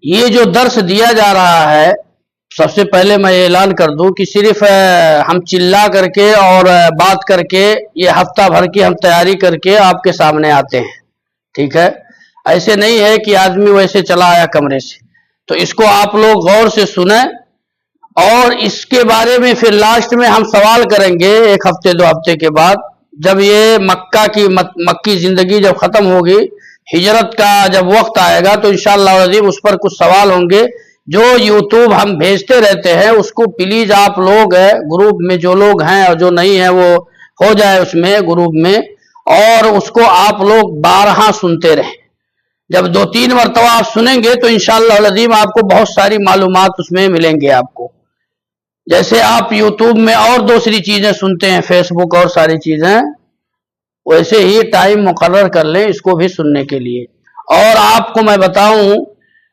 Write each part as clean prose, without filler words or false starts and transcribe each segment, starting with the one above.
یہ جو درس دیا جا رہا ہے، سب سے پہلے میں اعلان کر دوں کہ صرف ہم چلا کر کے اور بات کر کے یہ ہفتہ بھر کی ہم تیاری کر کے آپ کے سامنے آتے ہیں، ٹھیک ہے؟ ایسے نہیں ہے کہ آدمی ویسے چلا آیا کمرے سے، تو اس کو آپ لوگ غور سے سنیں، اور اس کے بارے میں پھر لاسٹ میں ہم سوال کریں گے ایک ہفتے دو ہفتے کے بعد، جب یہ مکی زندگی جب ختم ہوگی، ہجرت کا جب وقت آئے گا، تو انشاءاللہ العظیم اس پر کچھ سوال ہوں گے جو یوٹیوب ہم بھیجتے رہتے ہیں، اس کو پلیز آپ لوگ گروپ میں جو لوگ ہیں اور جو نہیں ہیں وہ ہو جائے اس میں گروپ میں، اور اس کو آپ لوگ بارہا سنتے رہیں۔ جب 2-3 مرتبہ آپ سنیں گے تو انشاءاللہ العظیم آپ کو بہت ساری معلومات اس میں ملیں گے آپ کو۔ جیسے آپ یوٹیوب میں اور دوسری چیزیں سنتے ہیں، فیس بک اور ساری چیزیں، ویسے ہی ٹائم مقرر کر لیں اس کو بھی سننے کے لیے۔ اور آپ کو میں بتاؤں،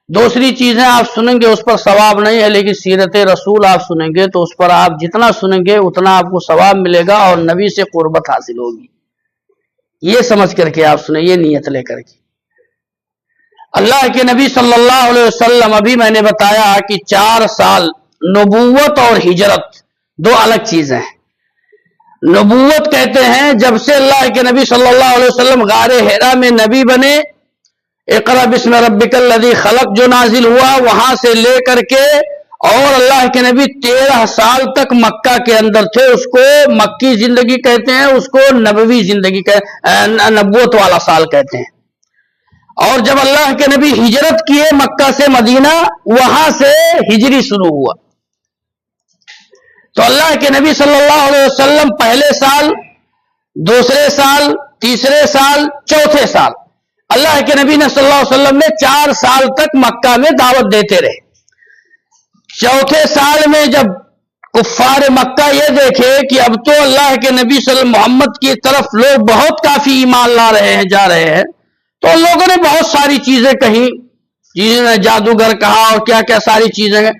دوسری چیزیں آپ سنیں گے اس پر ثواب نہیں ہے، لیکن سیرت رسول آپ سنیں گے تو اس پر آپ جتنا سنیں گے اتنا آپ کو ثواب ملے گا اور نبی سے قربت حاصل ہوگی۔ یہ سمجھ کر کے آپ سنیں، یہ نیت لے کر کے۔ اللہ کے نبی صلی اللہ علیہ وسلم، ابھی میں نے بتایا کہ 4 سال نبوت اور ہجرت دو الگ چیزیں ہیں۔ نبوت کہتے ہیں جب سے اللہ کے نبی صلی اللہ علیہ وسلم غار حرا میں نبی بنے، اقرأ بسم ربک الذی خلق جو نازل ہوا، وہاں سے لے کر کے اور اللہ کے نبی 13 سال تک مکہ کے اندر تھے، اس کو مکی زندگی کہتے ہیں، اس کو نبوی زندگی نبوت والا سال کہتے ہیں۔ اور جب اللہ کے نبی ہجرت کیے مکہ سے مدینہ، وہاں سے ہجری شروع ہوا۔ تو اللہ کے نبی صلی اللہ علیہ وسلم پہلے سال، دوسرے سال، تیسرے سال، چوتھے سال اللہ کے نبی نے صلی اللہ علیہ وسلم نے 4 سال تک مکہ میں دعوت دیتے رہے۔ چوتھے سال میں جب کفار مکہ یہ دیکھے کہ اب تو اللہ کے نبی صلی اللہ علیہ وسلم محمد کی طرف لوگ بہت کافی ایمان لا رہے ہیں، جا رہے ہیں، تو ان لوگوں نے بہت ساری چیزیں کہیں، جنہوں نے جادوگر کہا اور کیا کیا ساری چیزیں۔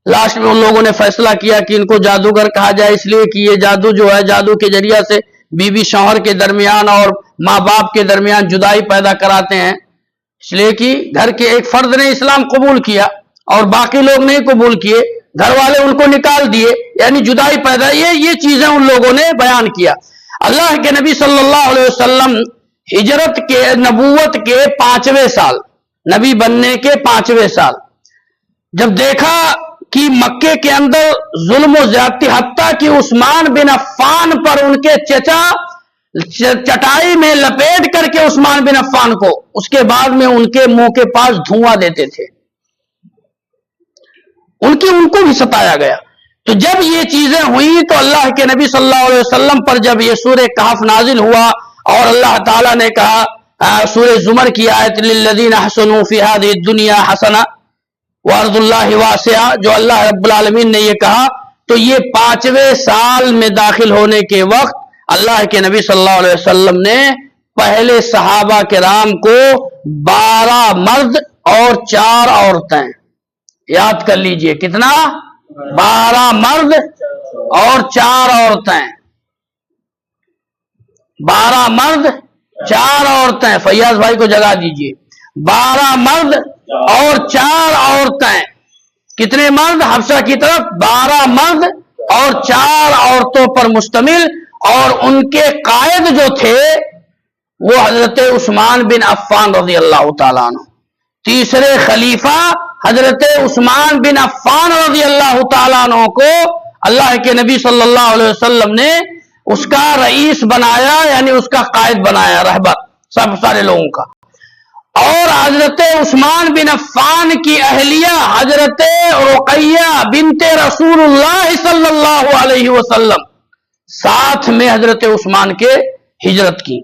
لاسٹ میں ان لوگوں نے فیصلہ کیا کہ ان کو جادوگر کہا جائے، اس لیے کہ یہ جادو جو ہے، جادو کے ذریعہ سے بیوی شوہر کے درمیان اور ماں باپ کے درمیان جدائی پیدا کراتے ہیں، اس لیے کہ گھر کے ایک فرد نے اسلام قبول کیا اور باقی لوگ نہیں قبول کیے، گھر والے ان کو نکال دیے، یعنی جدائی پیدا، یہ چیزیں ان لوگوں نے بیان کیا۔ اللہ کے نبی صلی اللہ علیہ وسلم ہجرت کے، نبوت کے 5ویں سال، نبی بننے کے 5ویں سال، جب دیکھا کہ مکے کے اندر ظلم و زیادتی، حتیٰ کہ عثمان بن عفان پر ان کے چچا چٹائی میں لپیٹ کر کے عثمان بن عفان کو، اس کے بعد میں ان کے منہ کے پاس دھواں دیتے تھے، ان کو بھی ستایا گیا۔ تو جب یہ چیزیں ہوئی تو اللہ کے نبی صلی اللہ علیہ وسلم پر جب یہ سورہ کہف نازل ہوا اور اللہ تعالیٰ نے کہا سورہ زمر کی آیت للذین احسنوا فی ہذہ الدنیا حسنہ وارض اللہ واسعہ، جو اللہ رب العالمین نے یہ کہا، تو یہ 5ویں سال میں داخل ہونے کے وقت اللہ کے نبی صلی اللہ علیہ وسلم نے پہلے صحابہ کرام کو 12 مرد اور 4 عورتیں، یاد کر لیجئے کتنا، 12 مرد اور 4 عورتیں، 12 مرد 4 عورتیں، فیاض بھائی کو جگہ دیجئے، 12 مرد اور 4 عورتیں، کتنے مرد؟ حفصہ کی طرف 12 مرد اور 4 عورتوں پر مشتمل، اور ان کے قائد جو تھے وہ حضرت عثمان بن عفان رضی اللہ تعالیٰ عنہ، تیسرے خلیفہ حضرت عثمان بن عفان رضی اللہ تعالیٰ عنہ کو اللہ کے نبی صلی اللہ علیہ وسلم نے اس کا رئیس بنایا، یعنی اس کا قائد بنایا، رہبر سب سارے لوگوں کا۔ اور حضرت عثمان بن عفان کی اہلیہ حضرت رقیہ بنت رسول اللہ صلی اللہ علیہ وسلم ساتھ میں حضرت عثمان کے ہجرت کی۔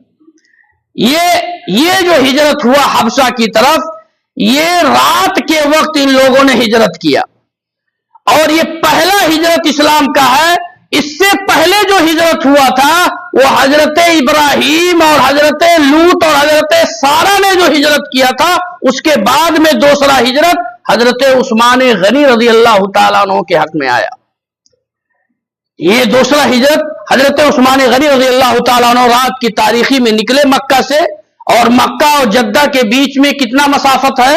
یہ جو ہجرت ہوا حبشہ کی طرف، یہ رات کے وقت ان لوگوں نے ہجرت کیا، اور یہ پہلا ہجرت اسلام کا ہے۔ اس سے پہلے جو ہجرت ہوا تھا وہ حضرت ابراہیم اور حضرت لوط اور حضرت سارہ نے جو ہجرت کیا تھا، اس کے بعد میں دوسرا ہجرت حضرت عثمان غنی رضی اللہ تعالیٰ عنہ کے حق میں آیا۔ یہ دوسرا ہجرت حضرت عثمان غنی رضی اللہ تعالیٰ عنہ رات کی تاریخی میں نکلے مکہ سے، اور مکہ اور جدہ کے بیچ میں کتنا مسافت ہے؟